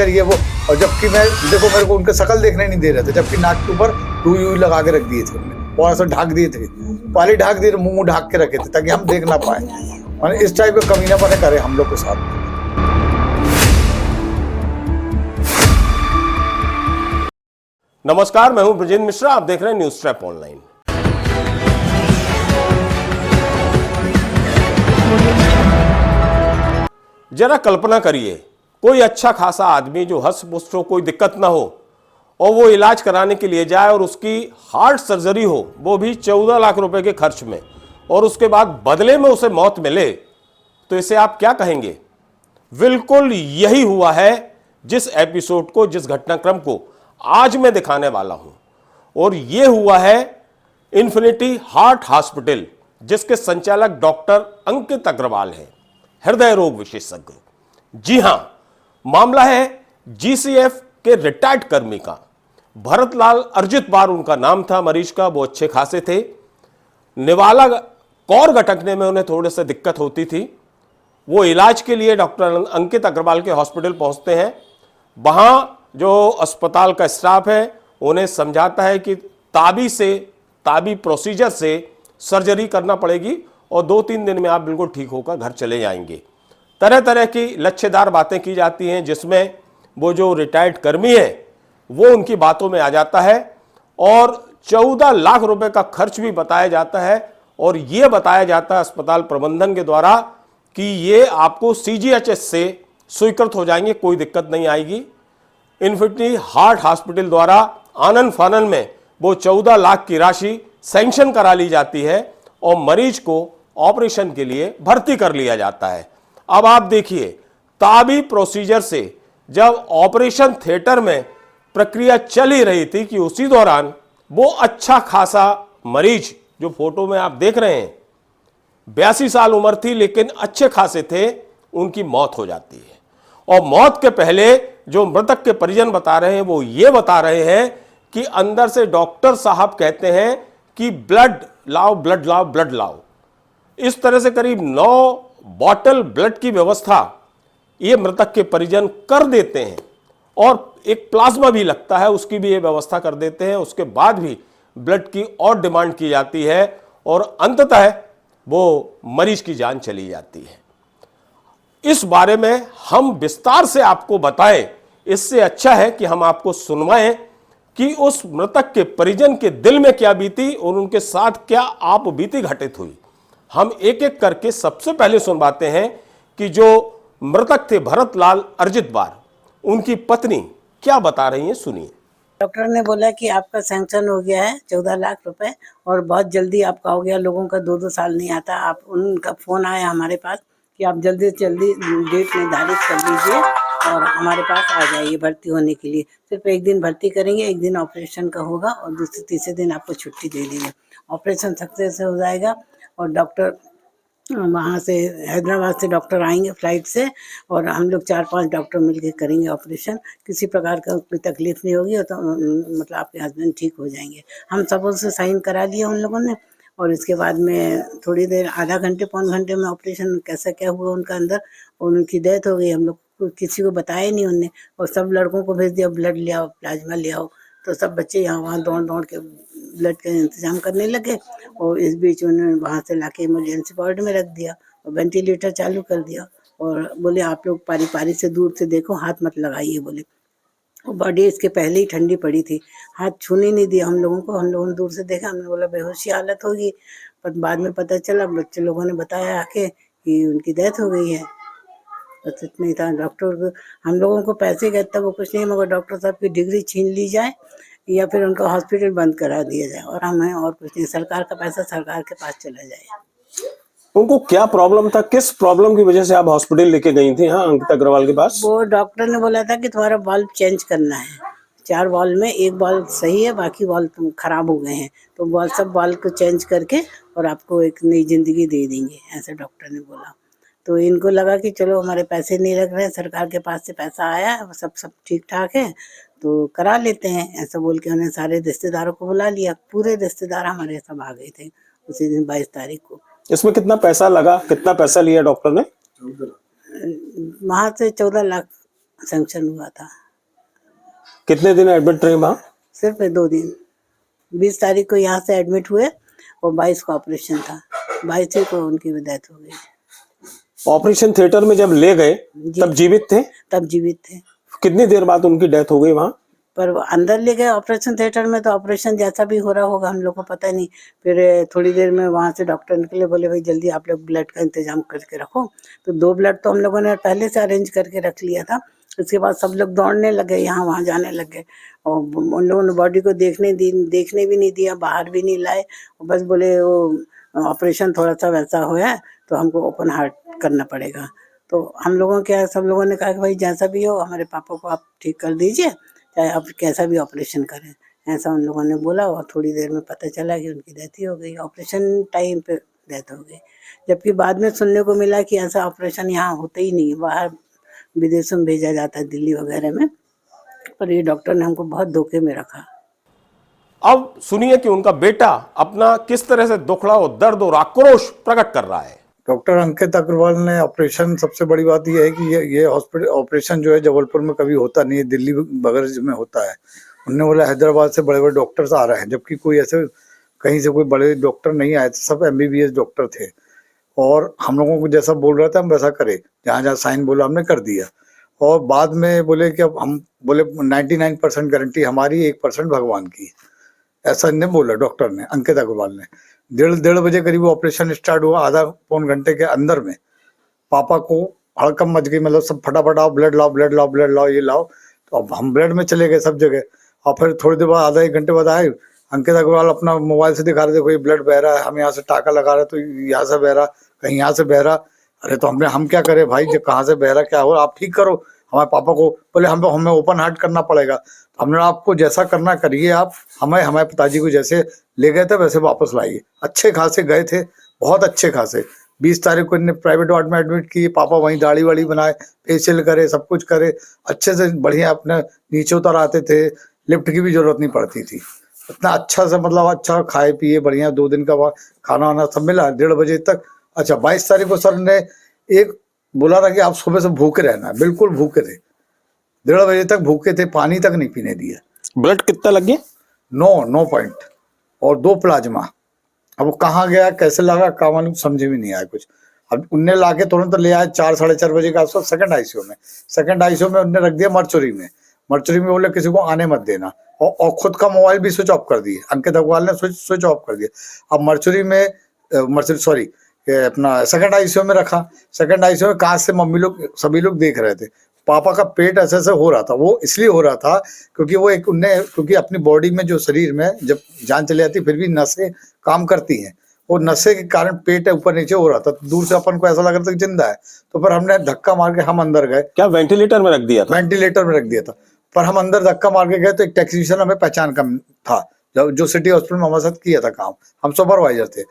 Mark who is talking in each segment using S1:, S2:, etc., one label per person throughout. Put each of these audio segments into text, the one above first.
S1: करिए वो। और जबकि मैं देखो, मेरे को उनके शकल देखने नहीं दे रहे थे, जबकि नाक के ऊपर रुई लगा के रख दिए थे उन्होंने, और ऐसा ढाक दिए थे, पाली ढाक दिए, मुंह ढाक के रखे थे ताकि हम देख ना पाए। मैंने इस टाइप के कमीनापने करे हम लोग के साथ।
S2: नमस्कार, मैं हूं ब्रजेंद्र मिश्रा, आप देख रहे हैं न्यूज ट्रैप ऑनलाइन। जरा कल्पना करिए, कोई अच्छा खासा आदमी जो हंस पुष्ट हो, कोई दिक्कत ना हो, और वो इलाज कराने के लिए जाए और उसकी हार्ट सर्जरी हो, वो भी 14 लाख रुपए के खर्च में, और उसके बाद बदले में उसे मौत मिले, तो इसे आप क्या कहेंगे? बिल्कुल यही हुआ है जिस एपिसोड को, जिस घटनाक्रम को आज मैं दिखाने वाला हूं। और यह हुआ है इन्फिनिटी हार्ट हॉस्पिटल, जिसके संचालक डॉक्टर अंकित अग्रवाल हैं, हृदय रोग विशेषज्ञ। जी हां, मामला है जीसीएफ के रिटायर्ड कर्मी का। भरतलाल अर्जित बार उनका नाम था मरीज का। वो अच्छे खासे थे, निवाला कौर गटकने में उन्हें थोड़े से दिक्कत होती थी। वो इलाज के लिए डॉक्टर अंकित अग्रवाल के हॉस्पिटल पहुंचते हैं। वहां जो अस्पताल का स्टाफ है उन्हें समझाता है कि ताबी प्रोसीजर से सर्जरी करना पड़ेगी और 2-3 दिन में आप बिल्कुल ठीक होकर घर चले जाएंगे। तरह तरह की लच्छेदार बातें की जाती हैं, जिसमें वो जो रिटायर्ड कर्मी है वो उनकी बातों में आ जाता है और 14 लाख रुपए का खर्च भी बताया जाता है। और ये बताया जाता है अस्पताल प्रबंधन के द्वारा कि ये आपको सीजीएचएस से स्वीकृत हो जाएंगे, कोई दिक्कत नहीं आएगी। इन्फिनिटी हार्ट हॉस्पिटल द्वारा आनन फानन में वो 14 लाख की राशि सैंक्शन करा ली जाती है और मरीज को ऑपरेशन के लिए भर्ती कर लिया जाता है। अब आप देखिए, ताबी प्रोसीजर से जब ऑपरेशन थिएटर में प्रक्रिया चल ही रही थी कि उसी दौरान वो अच्छा खासा मरीज, जो फोटो में आप देख रहे हैं, 82 साल उम्र थी लेकिन अच्छे खासे थे, उनकी मौत हो जाती है। और मौत के पहले जो मृतक के परिजन बता रहे हैं वो ये बता रहे हैं कि अंदर से डॉक्टर साहब कहते हैं कि ब्लड लाओ, ब्लड लाओ, ब्लड लाओ। इस तरह से करीब 9 बॉटल ब्लड की व्यवस्था ये मृतक के परिजन कर देते हैं और एक प्लाज्मा भी लगता है, उसकी भी ये व्यवस्था कर देते हैं। उसके बाद भी ब्लड की और डिमांड की जाती है और अंततः वो मरीज की जान चली जाती है। इस बारे में हम विस्तार से आपको बताएं, इससे अच्छा है कि हम आपको सुनवाएं कि उस मृतक के परिजन के दिल में क्या बीती और उनके साथ क्या आप बीती घटित हुई। हम एक एक करके सबसे पहले सुनवाते हैं कि जो मृतक थे भरतलाल अर्जित बार, उनकी पत्नी क्या बता रही हैं, सुनिए।
S3: डॉक्टर ने बोला कि आपका सैंक्शन हो गया है 14 लाख रुपए और बहुत जल्दी आपका हो गया। लोगों का 2-2 साल नहीं आता। आप उनका फोन आया हमारे पास कि आप जल्दी से जल्दी डेट निर्धारित कर लीजिए और हमारे पास आ जाइए भर्ती होने के लिए। सिर्फ एक दिन भर्ती करेंगे, एक दिन ऑपरेशन का होगा और दूसरे तीसरे दिन आपको छुट्टी दे देंगे। ऑपरेशन सक्सेस हो जाएगा और डॉक्टर वहाँ से हैदराबाद से डॉक्टर आएंगे फ्लाइट से और हम लोग 4-5 डॉक्टर मिलकर करेंगे ऑपरेशन। किसी प्रकार का कोई तकलीफ नहीं होगी और तो मतलब आपके हस्बैंड ठीक हो जाएंगे। हम सबों से साइन करा लिया उन लोगों ने और इसके बाद में थोड़ी देर, आधा घंटे 5 घंटे में ऑपरेशन कैसा क्या हुआ उनका अंदर, और उनकी डेथ हो गई। हम लोग को किसी को बताया नहीं उनने और सब लड़कों को भेज दिया, ब्लड ले आओ, प्लाज्मा ले आओ। तो सब बच्चे यहाँ वहाँ दौड़ दौड़ के ब्लड का इंतजाम करने लगे और इस बीच उन्होंने वहाँ से लाके इमरजेंसी वार्ड में रख दिया और वेंटिलेटर चालू कर दिया और बोले आप लोग पारी पारी से दूर से देखो, हाथ मत लगाइए बोले। और बॉडी इसके पहले ही ठंडी पड़ी थी, हाथ छूने नहीं दिया हम लोगों को। हम लोगों ने दूर से देखा, हमने बोला बेहोशी हालत होगी, पर बाद में पता चला, बच्चे लोगों ने बताया आके कि उनकी डेथ हो गई है। बस इतना ही था। डॉक्टर हम लोगों को पैसे का इतना वो कुछ नहीं, मगर डॉक्टर साहब की डिग्री छीन ली जाए या फिर उनका हॉस्पिटल बंद करा दिया जाए और हमें और कुछ नहीं, सरकार का पैसा सरकार के पास चला जाए।
S2: उनको क्या प्रॉब्लम था, किस प्रॉब्लम की वजह से आप हॉस्पिटल लेके गई थी? हाँ, अंकित अग्रवाल के पास
S3: वो डॉक्टर ने बोला था कि तुम्हारा वाल्व चेंज करना है। 4 वाल्व में एक वाल्व सही है, बाकी वाल्व खराब हो गए हैं, तो सब वाल्व को चेंज करके और आपको एक नई जिंदगी दे देंगे, ऐसा डॉक्टर ने बोला। तो इनको लगा कि चलो हमारे पैसे नहीं लग रहे, सरकार के पास से पैसा आया, सब ठीक ठाक है तो करा लेते हैं, ऐसा बोल के उन्हें सारे रिश्तेदारों को बुला लिया। पूरे रिश्तेदार हमारे सब आ गए थे उसी दिन 22 तारीख को।
S2: इसमें कितना पैसा लगा, कितना पैसा लिया डॉक्टर ने?
S3: वहाँ से 14 लाख सैंक्शन हुआ था।
S2: कितने दिन एडमिट रहे वहाँ?
S3: सिर्फ 2 दिन। 20 तारीख को यहाँ से एडमिट हुए और 22 को ऑपरेशन था। 22 को उनकी डेथ हो गई।
S2: ऑपरेशन थिएटर में जब ले गए
S3: जी।
S2: तब जीवित थे?
S3: तब जीवित थे,
S2: कितनी देर बाद उनकी डेथ हो गई वहाँ?
S3: पर वो अंदर ले गए ऑपरेशन थिएटर में, तो ऑपरेशन जैसा भी हो रहा होगा हम लोग को पता नहीं। फिर थोड़ी देर में वहाँ से डॉक्टर निकले, बोले भाई जल्दी आप लोग ब्लड का इंतजाम करके रखो। तो 2 ब्लड तो हम लोगों ने पहले से अरेंज करके रख लिया था। उसके बाद सब लोग दौड़ने लगे, यहाँ वहाँ जाने लगे, और उन लोगों ने बॉडी को देखने भी नहीं दिया, बाहर भी नहीं लाए। बस बोले वो ऑपरेशन थोड़ा सा वैसा हुआ है तो हमको ओपन हार्ट करना पड़ेगा। तो हम लोगों क्या सब लोगों ने कहा कि भाई जैसा भी हो हमारे पापा को आप ठीक कर दीजिए, चाहे आप कैसा भी ऑपरेशन करें, ऐसा उन लोगों ने बोला। और थोड़ी देर में पता चला कि उनकी डेथ ही हो गई, ऑपरेशन टाइम पे डेथ हो गई। जबकि बाद में सुनने को मिला कि ऐसा ऑपरेशन यहाँ होता ही नहीं है, बाहर विदेशों में भेजा जाता है, दिल्ली वगैरह में। पर ये डॉक्टर ने हमको बहुत धोखे में रखा।
S2: अब सुनिए कि उनका बेटा अपना किस तरह से दुखड़ा और दर्द और आक्रोश प्रकट कर रहा है।
S1: डॉक्टर अंकित अग्रवाल ने ऑपरेशन, सबसे बड़ी बात यह है कि ये हॉस्पिटल ऑपरेशन जो है जबलपुर में कभी होता नहीं है, दिल्ली वगैरह में होता है। उन्होंने बोला हैदराबाद से बड़े बड़े डॉक्टर्स आ रहे हैं, जबकि कोई ऐसे कहीं से कोई बड़े डॉक्टर नहीं आए थे, सब MBBS डॉक्टर थे। और हम लोगों को जैसा बोल रहा था हम वैसा करे, जहाँ जहाँ साइन बोला हमने कर दिया। और बाद में बोले कि अब हम बोले 99% गारंटी हमारी, 1% भगवान की, ऐसा ने बोला डॉक्टर ने, अंकित अग्रवाल ने। 1:30 बजे करीब ऑपरेशन स्टार्ट हुआ। आधा पौन घंटे के अंदर में पापा को हड़कम मच गई, मतलब सब फटाफट आओ, ब्लड लाओ, ब्लड लाओ, ब्लड लाओ, ये लाओ। तो अब हम ब्लड में चले गए सब जगह। और फिर थोड़ी देर बाद, आधा 1 घंटे बाद आए, अंकित अग्रवाल अपना मोबाइल से दिखा रहे, देखो ये ब्लड बह रहा है, हम यहाँ से टाका लगा रहे तो यहाँ से बह रहा, कहीं यहाँ से बह रहा। अरे तो हम क्या करें भाई, जब कहाँ से बह रहा क्या हो, आप ठीक करो हमारे पापा को। बोले हमें ओपन हार्ट करना पड़ेगा। हमने आपको जैसा करना करिए आप, हमारे पिताजी को जैसे ले गए थे वैसे वापस लाइए। अच्छे खासे गए थे, बहुत अच्छे खासे। 20 तारीख को इन्हें प्राइवेट वार्ड में एडमिट किए, पापा वहीं दाढ़ी वाड़ी बनाए, फेशियल करे, सब कुछ करे, अच्छे से बढ़िया अपने नीचे उतर आते थे, लिफ्ट की भी जरूरत नहीं पड़ती थी। इतना अच्छा से, मतलब अच्छा खाए पिए बढ़िया, 2 दिन का खाना वाना सब मिला 1:30 बजे तक। अच्छा 22 तारीख को सर ने एक बोला था कि आप सुबह से भूखे रहना, बिल्कुल भूखे थे, 1:30 बजे तक भूखे थे, पानी तक नहीं पीने दिया।
S2: ब्लड कितना लग गया?
S1: 9 पॉइंट और 2 प्लाज्मा। अब वो कहाँ गया, कैसे लगा, का मालूम, समझे भी नहीं आया कुछ। अब उनने लाके तुरंत ले आए 4 साढ़े 4 बजे का आसपास, सेकंड आईसीयू में उनने रख दिया, मर्चुरी में बोले किसी को आने मत देना। और खुद का मोबाइल भी स्विच ऑफ कर दिए, अंकित अग्रवाल ने स्विच ऑफ कर दिया। अब अपना सेकंड आईसीयू में रखा। सेकंड आईसीयू में कहाँ से मम्मी लोग सभी लोग देख रहे थे, पापा का पेट ऐसे ऐसे हो रहा था। वो इसलिए हो रहा था क्योंकि वो क्योंकि अपनी बॉडी में जो शरीर में जब जान चली जाती फिर भी नसें काम करती हैं, वो नशे के कारण पेट ऊपर नीचे हो रहा था। तो दूर से अपन को ऐसा लग रहा था कि जिंदा है। तो फिर हमने धक्का मार के हम अंदर गए।
S2: क्या वेंटिलेटर में रख दिया था?
S1: वेंटिलेटर में रख दिया था। पर हम अंदर धक्का मार के गए तो एक टेक्नीशियन हमें पहचान का था, जो सिटी हॉस्पिटल में हमारे साथ किया था काम, हम सुपरवाइजर थे।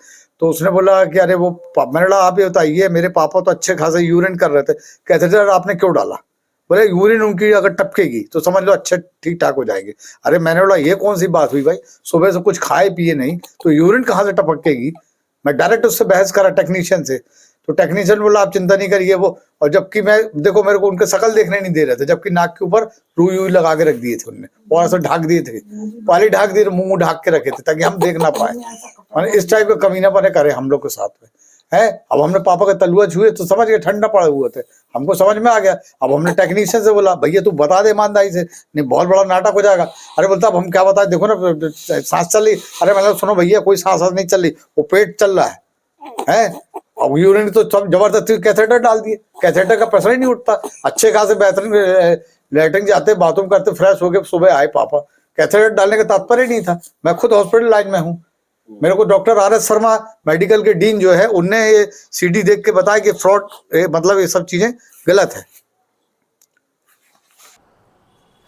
S1: तो उसने बोला कि अरे वो, मैंने बोला आप ये बताइए, मेरे पापा तो अच्छे खासे यूरिन कर रहे थे, कहते थे आपने क्यों डाला? बोले यूरिन उनकी अगर टपकेगी तो समझ लो अच्छे ठीक ठाक हो जाएंगे। अरे मैंने बोला ये कौन सी बात हुई भाई, सुबह से कुछ खाए पिए नहीं तो यूरिन कहाँ से टपकेगी? मैं डायरेक्ट उससे बहस करा टेक्नीशियन से। तो टेक्नीशियन बोला आप चिंता नहीं करिए वो। और जबकि मैं देखो, मेरे को उनके शकल देखने नहीं दे रहे थे, जबकि नाक के ऊपर रुई लगा के रख दिए थे उनने, और ऐसा ढाक दिए थे, पाली ढाक दिए, मुंह ढाक के रखे थे ताकि हम देख ना पाए। मैंने इस टाइप का कमीनापने करे हम लोग के साथ में है। अब हमने पापा का तलुआ छुए तो समझ गए ठंडा पड़े हुए थे, हमको समझ में आ गया। अब हमने टेक्नीशियन से बोला भैया तू बता दे ईमानदारी से, नहीं बहुत बड़ा नाटक हो जाएगा। अरे बोलता अब हम क्या बताए, देखो ना सांस चल रही। अरे मतलब सुनो भैया कोई सांस नहीं चल रही, वो पेट चल रहा है। अब यूरिन तो सब जबरदस्ती कैथेटर डाल दिए, कैथेटर का प्रेशर ही नहीं उठता। अच्छे खासे बेहतरीन लेटरिन जाते, बाथरूम करते, फ्रेश होके सुबह आए पापा। कैथेटर डालने का तात्पर्य नहीं था। मैं खुद हॉस्पिटल लाइन में हूँ। मेरे को डॉक्टर RS शर्मा मेडिकल के डीन जो है उनने ये CD देख के बताया कि फ्रॉड, मतलब ये सब चीजें गलत है।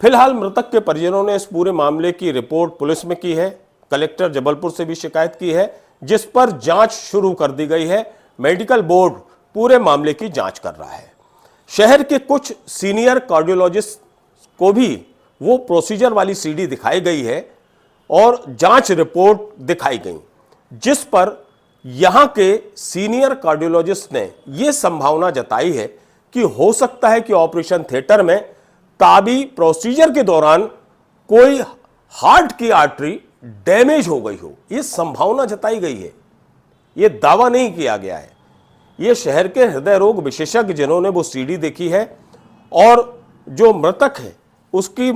S2: फिलहाल मृतक के परिजनों ने इस पूरे मामले की रिपोर्ट पुलिस में की है। कलेक्टर जबलपुर से भी शिकायत की है, जिस पर जांच शुरू कर दी गई है। मेडिकल बोर्ड पूरे मामले की जांच कर रहा है। शहर के कुछ सीनियर कार्डियोलॉजिस्ट को भी वो प्रोसीजर वाली CD दिखाई गई है और जांच रिपोर्ट दिखाई गई, जिस पर यहां के सीनियर कार्डियोलॉजिस्ट ने यह संभावना जताई है कि हो सकता है कि ऑपरेशन थिएटर में ताबी प्रोसीजर के दौरान कोई हार्ट की आर्टरी डैमेज हो गई हो, यह संभावना जताई गई है, यह दावा नहीं किया गया है। ये शहर के हृदय रोग विशेषज्ञ जिन्होंने वो सीडी देखी है और जो मृतक है उसकी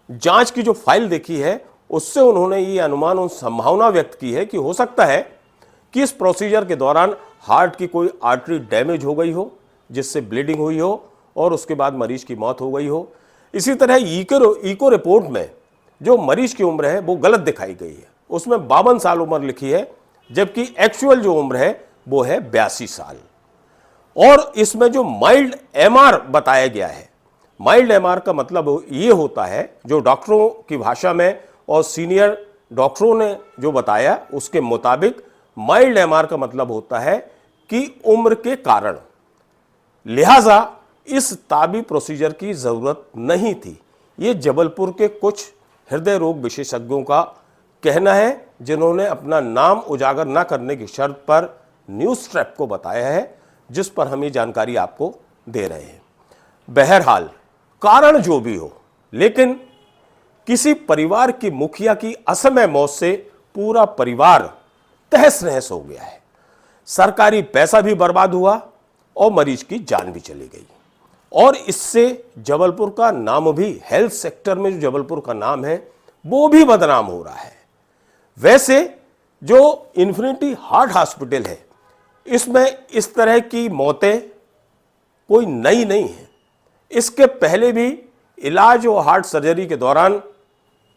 S2: जांच की जो फाइल देखी है, उससे उन्होंने ये अनुमान और संभावना व्यक्त की है कि हो सकता है कि इस प्रोसीजर के दौरान हार्ट की कोई आर्टरी डैमेज हो गई हो जिससे ब्लीडिंग हुई हो और उसके बाद मरीज की मौत हो गई हो। इसी तरह इको रिपोर्ट में जो मरीज की उम्र है वो गलत दिखाई गई है, उसमें 52 साल उम्र लिखी है, जबकि एक्चुअल जो उम्र है वो है 82 साल। और इसमें जो माइल्ड एमआर बताया गया है, माइल्ड एमआर का मतलब ये होता है, जो डॉक्टरों की भाषा में और सीनियर डॉक्टरों ने जो बताया उसके मुताबिक माइल्ड एमआर का मतलब होता है कि उम्र के कारण, लिहाजा इस ताबी प्रोसीजर की जरूरत नहीं थी। ये जबलपुर के कुछ हृदय रोग विशेषज्ञों का कहना है जिन्होंने अपना नाम उजागर न करने की शर्त पर न्यूज ट्रैप को बताया है, जिस पर हम ये जानकारी आपको दे रहे हैं। बहरहाल कारण जो भी हो, लेकिन किसी परिवार की मुखिया की असमय मौत से पूरा परिवार तहस नहस हो गया है। सरकारी पैसा भी बर्बाद हुआ और मरीज की जान भी चली गई, और इससे जबलपुर का नाम भी, हेल्थ सेक्टर में जो जबलपुर का नाम है वो भी बदनाम हो रहा है। वैसे जो इन्फिनिटी हार्ट हॉस्पिटल है, इसमें इस तरह की मौतें कोई नई नहीं है। इसके पहले भी इलाज और हार्ट सर्जरी के दौरान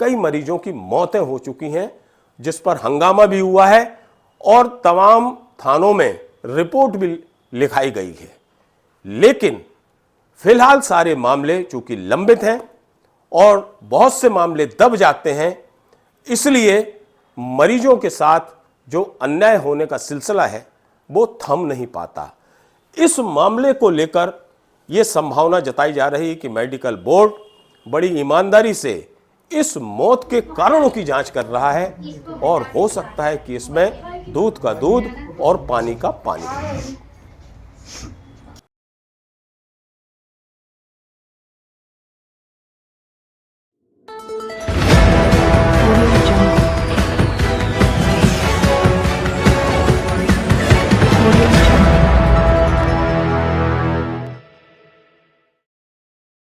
S2: कई मरीजों की मौतें हो चुकी हैं, जिस पर हंगामा भी हुआ है और तमाम थानों में रिपोर्ट भी लिखाई गई है। लेकिन फिलहाल सारे मामले चूंकि लंबित हैं और बहुत से मामले दब जाते हैं, इसलिए मरीजों के साथ जो अन्याय होने का सिलसिला है वो थम नहीं पाता। इस मामले को लेकर यह संभावना जताई जा रही है कि मेडिकल बोर्ड बड़ी ईमानदारी से इस मौत के कारणों की जांच कर रहा है और हो सकता है कि इसमें दूध का दूध और पानी का पानी।